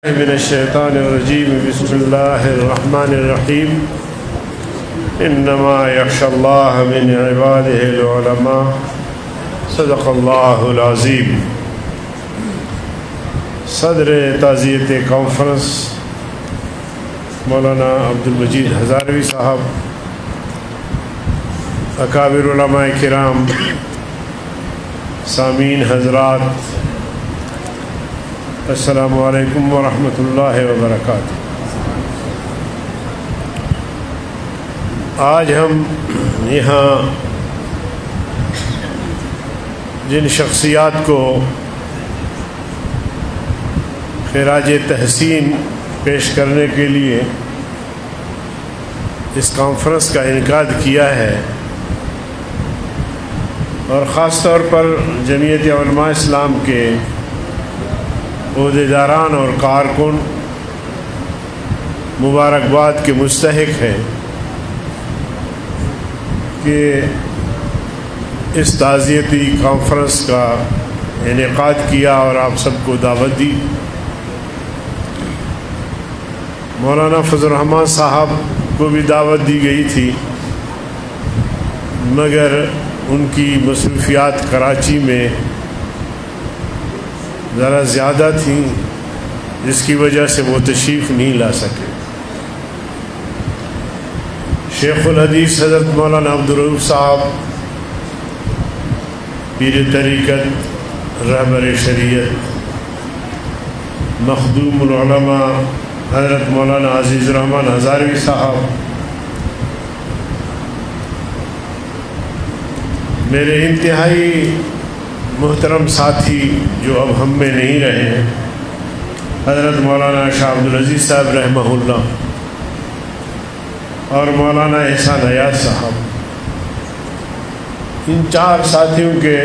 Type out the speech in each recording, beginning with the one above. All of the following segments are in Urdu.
من الشیطان الرجیم بسم اللہ الرحمن الرحیم انما یخشی اللہ من عبادہ العلماء صدق اللہ العظیم۔ صدر تعزیت کانفرنس مولانا عبدالمجید ہزاروی صاحب، اکابر علماء کرام، سامعین حضرات، السلام علیکم ورحمۃ اللہ وبرکاتہ۔ آج ہم یہاں جن شخصیات کو خراج تحسین پیش کرنے کے لیے اس کانفرنس کا انعقاد کیا ہے، اور خاص طور پر جمعیت علماء اسلام کے عہدیداران اور کارکن مبارکباد کے مستحق ہیں کہ اس تعزیتی کانفرنس کا انعقاد کیا اور آپ سب کو دعوت دی۔ مولانا فضل الرحمان صاحب کو بھی دعوت دی گئی تھی، مگر ان کی مصروفیات کراچی میں ذرا زیادہ تھیں، جس کی وجہ سے وہ تشریف نہیں لا سکے۔ شیخ الحدیث حضرت مولانا عبدالرؤوف صاحب، پیر طریقت، رہبر شریعت، مخدوم العلماء حضرت مولانا عزیز الرحمن ہزاروی صاحب، میرے انتہائی محترم ساتھی جو اب ہم میں نہیں رہے ہیں، حضرت مولانا شاہ عبدالعزیز صاحب رحمہ اللہ اور مولانا احسان حیات صاحب، ان چار ساتھیوں کے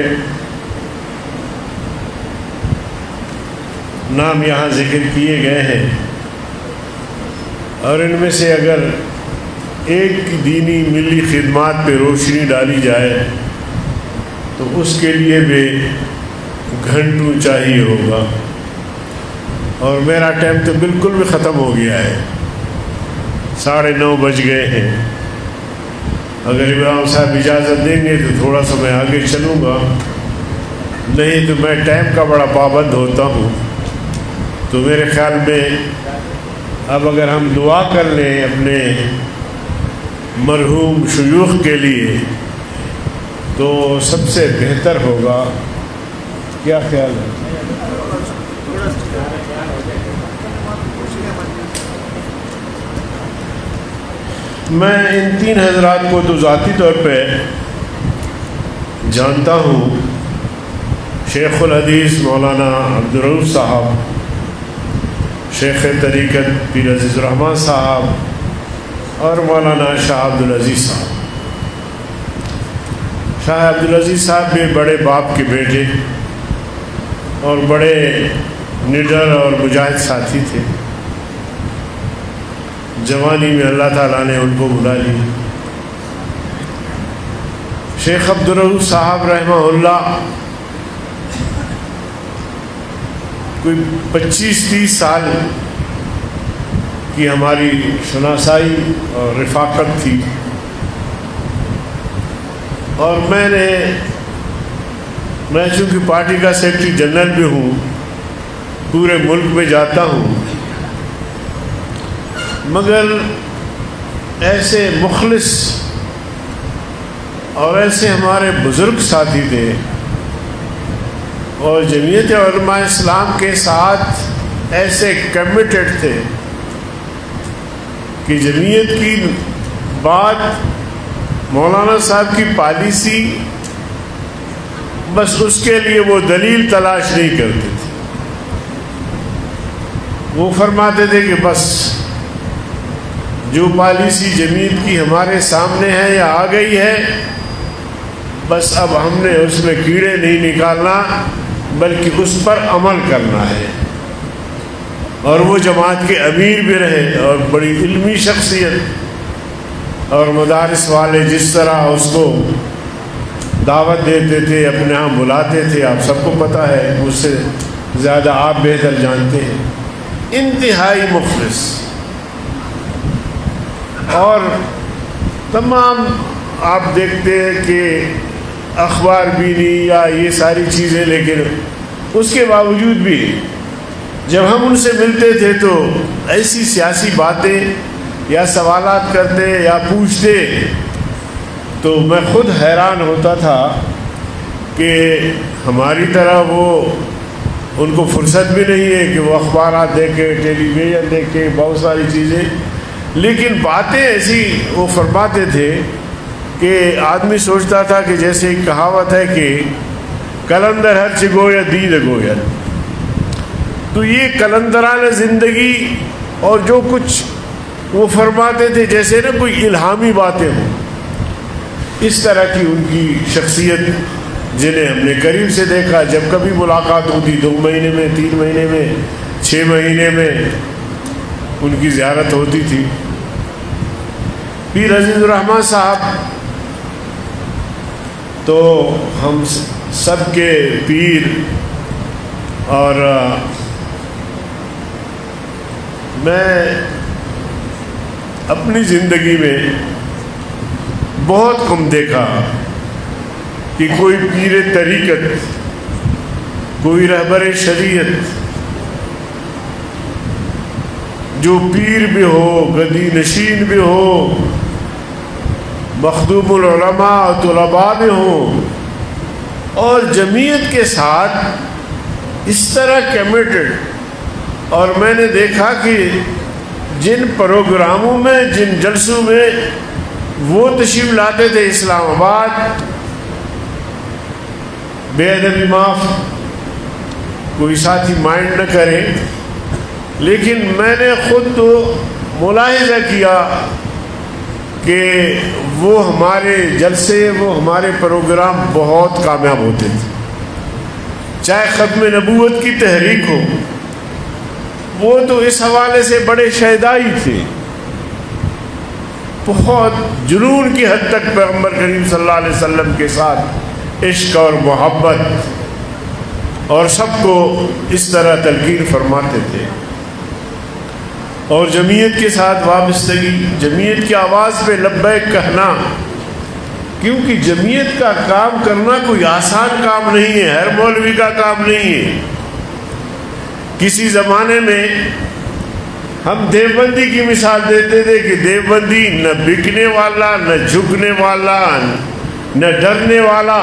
نام یہاں ذکر کیے گئے ہیں، اور ان میں سے اگر ایک دینی ملی خدمات پہ روشنی ڈالی جائے تو اس کے لیے بھی گھنٹوں چاہیے ہوگا، اور میرا ٹائم تو بالکل بھی ختم ہو گیا ہے، 9:30 بج گئے ہیں۔ اگر امام صاحب اجازت دیں گے تو تھوڑا سا میں آگے چلوں گا، نہیں تو میں ٹائم کا بڑا پابند ہوتا ہوں۔ تو میرے خیال میں اب اگر ہم دعا کر لیں اپنے مرحوم شیوخ کے لیے تو سب سے بہتر ہوگا۔ کیا خیال ہے؟ میں ان تین حضرات کو تو ذاتی طور پہ جانتا ہوں، شیخ الحدیث مولانا عبدالرؤوف صاحب، شیخ طریقت پیر عزیز الرحمان صاحب، اور مولانا شاہ عبدالعزیز صاحب۔ شاہ عبدالعزیز صاحب بھی بڑے باپ کے بیٹے اور بڑے نڈر اور مجاہد ساتھی تھے۔ جوانی میں اللہ تعالیٰ نے ان کو بلا لی۔ شیخ عبدالرؤوف صاحب رحمہ اللہ کوئی 25-30 سال کی ہماری شناسائی اور رفاقت تھی، اور میں چونکہ پارٹی کا سیکرٹری جنرل بھی ہوں، پورے ملک میں جاتا ہوں، مگر ایسے مخلص اور ایسے ہمارے بزرگ ساتھی تھے، اور جمعیت علماء اسلام کے ساتھ ایسے کمیٹڈ تھے کہ جمعیت کی بات، مولانا صاحب کی پالیسی، بس اس کے لیے وہ دلیل تلاش نہیں کرتے تھے۔ وہ فرماتے تھے کہ بس جو پالیسی جمعیت کی ہمارے سامنے ہے یا آ گئی ہے، بس اب ہم نے اس میں کیڑے نہیں نکالنا بلکہ اس پر عمل کرنا ہے۔ اور وہ جماعت کے امیر بھی رہے، اور بڑی علمی شخصیت، اور مدارس والے جس طرح اس کو دعوت دیتے تھے، اپنے ہاں بلاتے تھے، آپ سب کو پتہ ہے، مجھ سے زیادہ آپ بہتر جانتے ہیں۔ انتہائی مخلص، اور تمام آپ دیکھتے ہیں کہ اخبار بھی نہیں یا یہ ساری چیزیں، لیکن اس کے باوجود بھی جب ہم ان سے ملتے تھے تو ایسی سیاسی باتیں یا سوالات کرتے یا پوچھتے تو میں خود حیران ہوتا تھا کہ ہماری طرح وہ ان کو فرصت بھی نہیں ہے کہ وہ اخبارات دیکھے، ٹیلی ویژن دیکھے، بہت ساری چیزیں، لیکن باتیں ایسی وہ فرماتے تھے کہ آدمی سوچتا تھا کہ جیسے ایک کہاوت ہے کہ کلندر ہر چگویا دید گویا، تو یہ کلندران زندگی اور جو کچھ وہ فرماتے تھے جیسے نا کوئی الہامی باتیں ہوں، اس طرح کی ان کی شخصیت جنہیں ہم نے قریب سے دیکھا۔ جب کبھی ملاقات ہوتی 2 مہینے میں، 3 مہینے میں، 6 مہینے میں ان کی زیارت ہوتی تھی۔ پیر عزیز الرحمن صاحب تو ہم سب کے پیر، اور میں اپنی زندگی میں بہت کم دیکھا کہ کوئی پیر طریقت، کوئی رہبر شریعت جو پیر بھی ہو، گدی نشین بھی ہو، مخدوم العلماء اور طلباء بھی ہوں، اور جمعیت کے ساتھ اس طرح کمیٹڈ۔ اور میں نے دیکھا کہ جن پروگراموں میں، جن جلسوں میں وہ تشریف لاتے تھے اسلام آباد، بے ادبی معاف، کوئی ساتھی مائنڈ نہ کرے، لیکن میں نے خود تو ملاحظہ کیا کہ وہ ہمارے جلسے، وہ ہمارے پروگرام بہت کامیاب ہوتے تھے۔ چاہے ختم نبوت کی تحریک ہو، وہ تو اس حوالے سے بڑے شہدائی تھے، بہت جنون کی حد تک پیغمبر کریم صلی اللہ علیہ وسلم کے ساتھ عشق اور محبت، اور سب کو اس طرح تلقین فرماتے تھے۔ اور جمعیت کے ساتھ وابستگی، جمعیت کی آواز پہ لبیک کہنا، کیونکہ جمعیت کا کام کرنا کوئی آسان کام نہیں ہے، ہر مولوی کا کام نہیں ہے۔ کسی زمانے میں ہم دیوبندی کی مثال دیتے تھے کہ دیوبندی نہ بکنے والا، نہ جھکنے والا، نہ ڈرنے والا،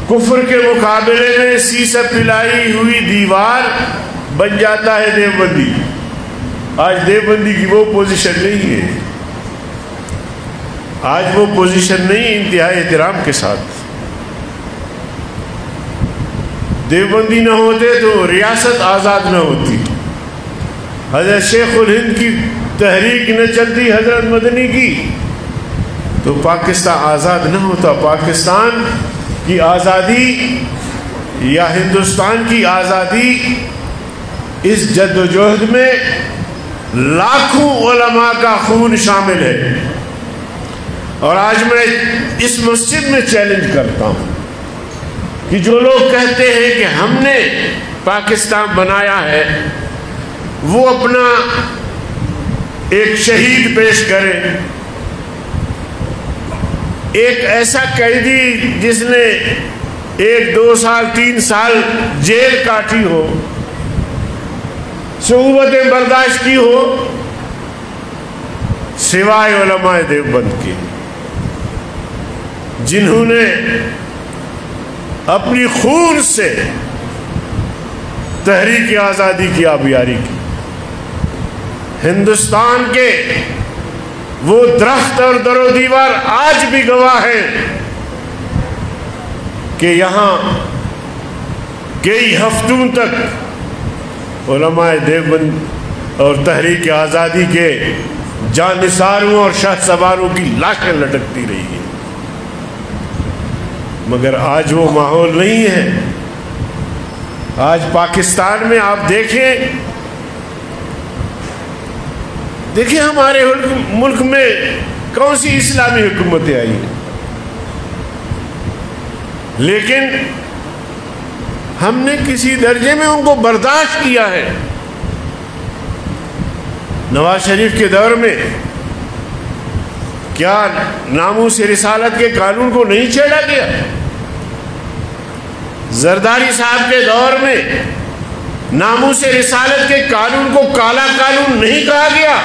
کفر کے مقابلے میں سیسہ پلائی ہوئی دیوار بن جاتا ہے دیوبندی۔ آج دیوبندی کی وہ پوزیشن نہیں ہے، آج وہ پوزیشن نہیں، انتہائی احترام کے ساتھ۔ دیوبندی نہ ہوتے تو ریاست آزاد نہ ہوتی، حضرت شیخ الہند کی تحریک نہ چلتی، حضرت مدنی کی، تو پاکستان آزاد نہ ہوتا۔ پاکستان کی آزادی یا ہندوستان کی آزادی اس جد و جہد میں لاکھوں علماء کا خون شامل ہے۔ اور آج میں اس مسجد میں چیلنج کرتا ہوں کہ جو لوگ کہتے ہیں کہ ہم نے پاکستان بنایا ہے، وہ اپنا ایک شہید پیش کرے، ایک ایسا قیدی جس نے 1 2 سال 3 سال جیل کاٹی ہو، صعوبتیں برداشت کی ہو، سوائے علماء دیوبند کے، جنہوں نے اپنی خون سے تحریک آزادی کی آبیاری کی۔ ہندوستان کے وہ درخت اور در و دیوار آج بھی گواہ ہیں کہ یہاں کئی ہفتوں تک علماء دیوبند اور تحریک آزادی کے جانثاروں اور شاہ سواروں کی لاشیں لٹکتی رہی ہیں، مگر آج وہ ماحول نہیں ہے۔ آج پاکستان میں آپ دیکھیں ہمارے ملک میں کون سی اسلامی حکومتیں آئی ہیں، لیکن ہم نے کسی درجے میں ان کو برداشت کیا ہے؟ نواز شریف کے دور میں کیا ناموس رسالت کے قانون کو نہیں چھیڑا گیا؟ زرداری صاحب کے دور میں ناموس رسالت کے قانون کو کالا قانون نہیں کہا گیا؟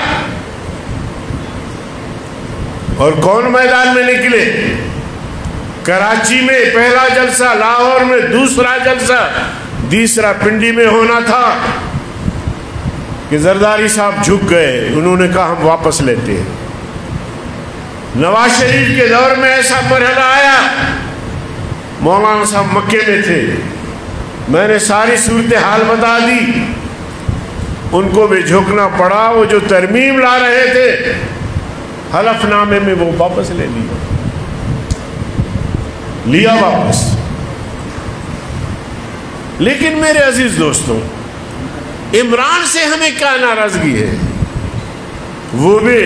اور کون میدان میں نکلے؟ کراچی میں پہلا جلسہ، لاہور میں دوسرا جلسہ، تیسرا پنڈی میں ہونا تھا کہ زرداری صاحب جھک گئے، انہوں نے کہا ہم واپس لیتے ہیں۔ نواز شریف کے دور میں ایسا مرحلہ آیا، مولانا صاحب مکے میں تھے، میں نے ساری صورتحال بتا دی، ان کو بھی جھکنا پڑا، وہ جو ترمیم لا رہے تھے حلف نامے میں وہ واپس لیا واپس۔ لیکن میرے عزیز دوستوں، عمران سے ہمیں کیا ناراضگی ہے؟ وہ بھی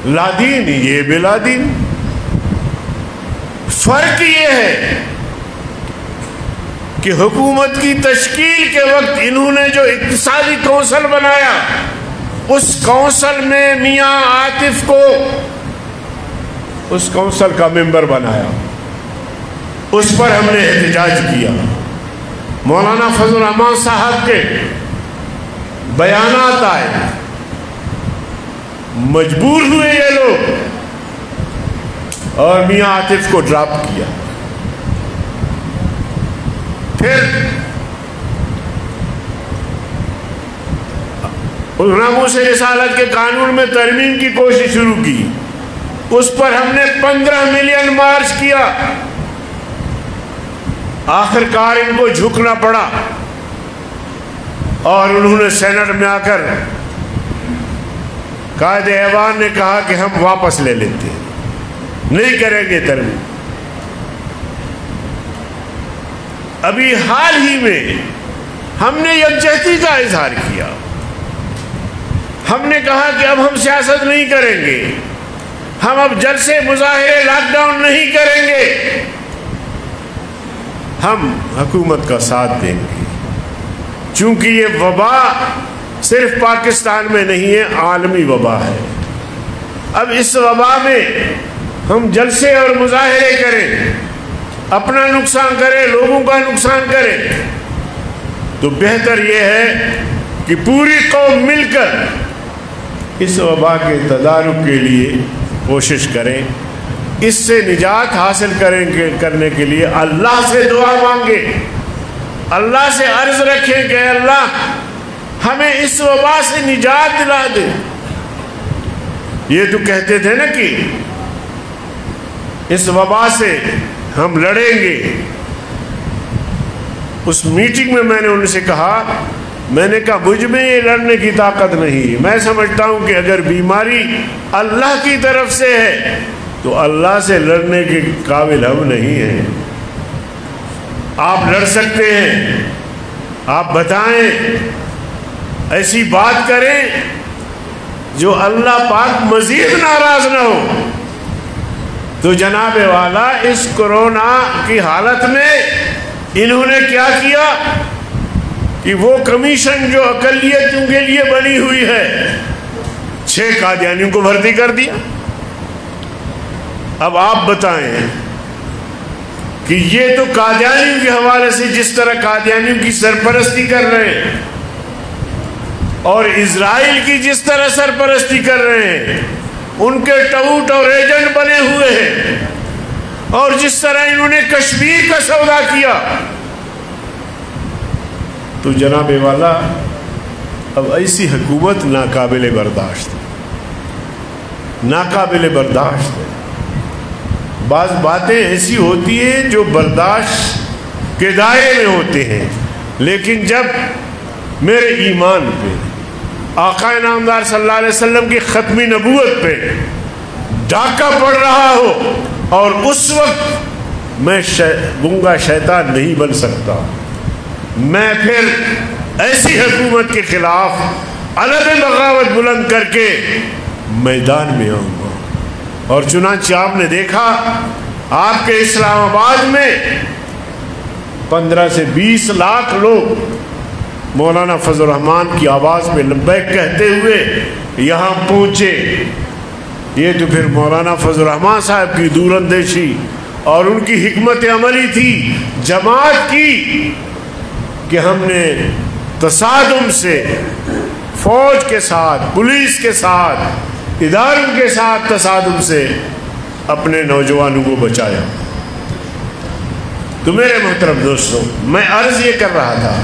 لادین، یہ بھی لادین۔ فرق یہ ہے کہ حکومت کی تشکیل کے وقت انہوں نے جو اقتصادی کونسل بنایا، اس کونسل میں میاں عاطف کو اس کونسل کا ممبر بنایا، اس پر ہم نے احتجاج کیا۔ مولانا فضل الرحمان صاحب کے بیانات آئے، مجبور ہوئے یہ لوگ اور میاں عاطف کو ڈراپ کیا۔ پھر اس ناموس رسالت کے قانون میں ترمیم کی کوشش شروع کی، اس پر ہم نے 15 ملین مارچ کیا، آخر کار ان کو جھکنا پڑا اور انہوں نے سینٹ میں آ کر قائد ایوان نے کہا کہ ہم واپس لے لیتے ہیں، نہیں کریں گے ترمیم۔ ابھی حال ہی میں ہم نے یکجہتی کا اظہار کیا، ہم نے کہا کہ اب ہم سیاست نہیں کریں گے، ہم اب جلسے مظاہرے لاک ڈاؤن نہیں کریں گے، ہم حکومت کا ساتھ دیں گے، چونکہ یہ وبا صرف پاکستان میں نہیں ہے، عالمی وبا ہے۔ اب اس وبا میں ہم جلسے اور مظاہرے کریں، اپنا نقصان کریں، لوگوں کا نقصان کریں، تو بہتر یہ ہے کہ پوری قوم مل کر اس وبا کے تدارک کے لیے کوشش کریں، اس سے نجات حاصل کرنے کے لیے اللہ سے دعا مانگے، اللہ سے عرض رکھیں کہ اللہ ہمیں اس وبا سے نجات دلا دے۔ یہ تو کہتے تھے نا کہ اس وبا سے ہم لڑیں گے۔ اس میٹنگ میں نے ان سے کہا، میں نے کہا مجھ میں یہ لڑنے کی طاقت نہیں، میں سمجھتا ہوں کہ اگر بیماری اللہ کی طرف سے ہے تو اللہ سے لڑنے کے قابل ہم نہیں ہیں۔ آپ لڑ سکتے ہیں، آپ بتائیں، ایسی بات کریں جو اللہ پاک مزید ناراض نہ ہو۔ تو جناب والا اس کورونا کی حالت میں انہوں نے کیا کیا کہ وہ کمیشن جو اقلیتوں کے لیے بنی ہوئی ہے، 6 قادیانیوں کو بھرتی کر دیا۔ اب آپ بتائیں کہ یہ تو قادیانیوں کے حوالے سے جس طرح قادیانیوں کی سرپرستی کر رہے ہیں اور اسرائیل کی جس طرح سرپرستی کر رہے ہیں، ان کے ٹاؤٹ اور ایجنٹ بنے ہوئے ہیں، اور جس طرح انہوں نے کشمیر کا سودا کیا، تو جناب والا اب ایسی حکومت ناقابل برداشت ہے، ناقابل برداشت ہے۔ بعض باتیں ایسی ہوتی ہیں جو برداشت کے دائرے میں ہوتے ہیں، لیکن جب میرے ایمان پہ، آقا نامدار صلی اللہ علیہ وسلم کی ختمی نبوت پہ ڈاکہ پڑ رہا ہو، اور اس وقت میں گنگا شیطان نہیں بن سکتا، میں پھر ایسی حکومت کے خلاف علم بغاوت بلند کر کے میدان میں آؤں گا۔ اور چنانچہ آپ نے دیکھا آپ کے اسلام آباد میں 15 سے 20 لاکھ لوگ مولانا فضل الرحمان کی آواز میں لبیک کہتے ہوئے یہاں پہنچے۔ یہ تو پھر مولانا فضل الرحمان صاحب کی دور اندیشی اور ان کی حکمت عملی تھی جماعت کی کہ ہم نے تصادم سے فوج کے ساتھ، پولیس کے ساتھ، اداروں کے ساتھ تصادم سے اپنے نوجوانوں کو بچایا۔ تو میرے محترم دوستوں، میں عرض یہ کر رہا تھا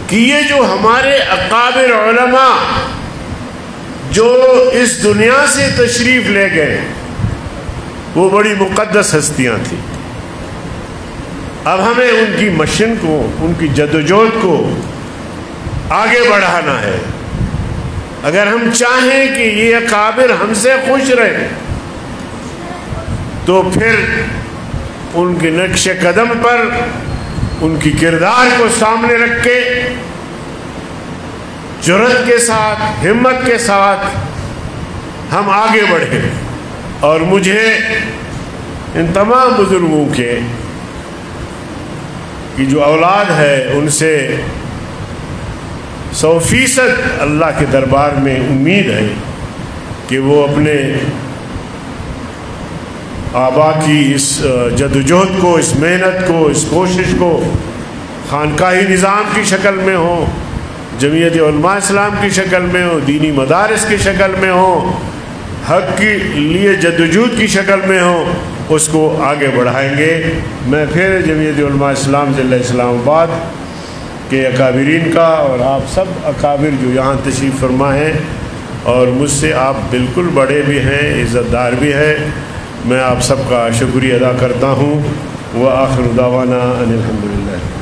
کہ یہ جو ہمارے اکابر علماء جو اس دنیا سے تشریف لے گئے وہ بڑی مقدس ہستیاں تھیں۔ اب ہمیں ان کی مشن کو، ان کی جدوجہد کو آگے بڑھانا ہے۔ اگر ہم چاہیں کہ یہ اکابر ہم سے خوش رہیں تو پھر ان کے نقش قدم پر ان کی کردار کو سامنے رکھ کے جرأت کے ساتھ، ہمت کے ساتھ ہم آگے بڑھیں۔ اور مجھے ان تمام بزرگوں کی جو اولاد ہے ان سے 100% اللہ کے دربار میں امید ہے کہ وہ اپنے آبا کی اس جدوجہد کو، اس محنت کو، اس کوشش کو خانقاہی نظام کی شکل میں ہو، جمعیت علماء اسلام کی شکل میں ہو، دینی مدارس کی شکل میں ہو، حق کے لیے جدوجہد کی شکل میں ہو، اس کو آگے بڑھائیں گے۔ میں پھر جمعیت علماء اسلام ضلع اسلام آباد کے اکابرین کا اور آپ سب اکابر جو یہاں تشریف فرما ہیں اور مجھ سے آپ بالکل بڑے بھی ہیں، عزت دار بھی ہیں، میں آپ سب کا شکریہ ادا کرتا ہوں۔ وآخر دعوانا ان الحمدللہ۔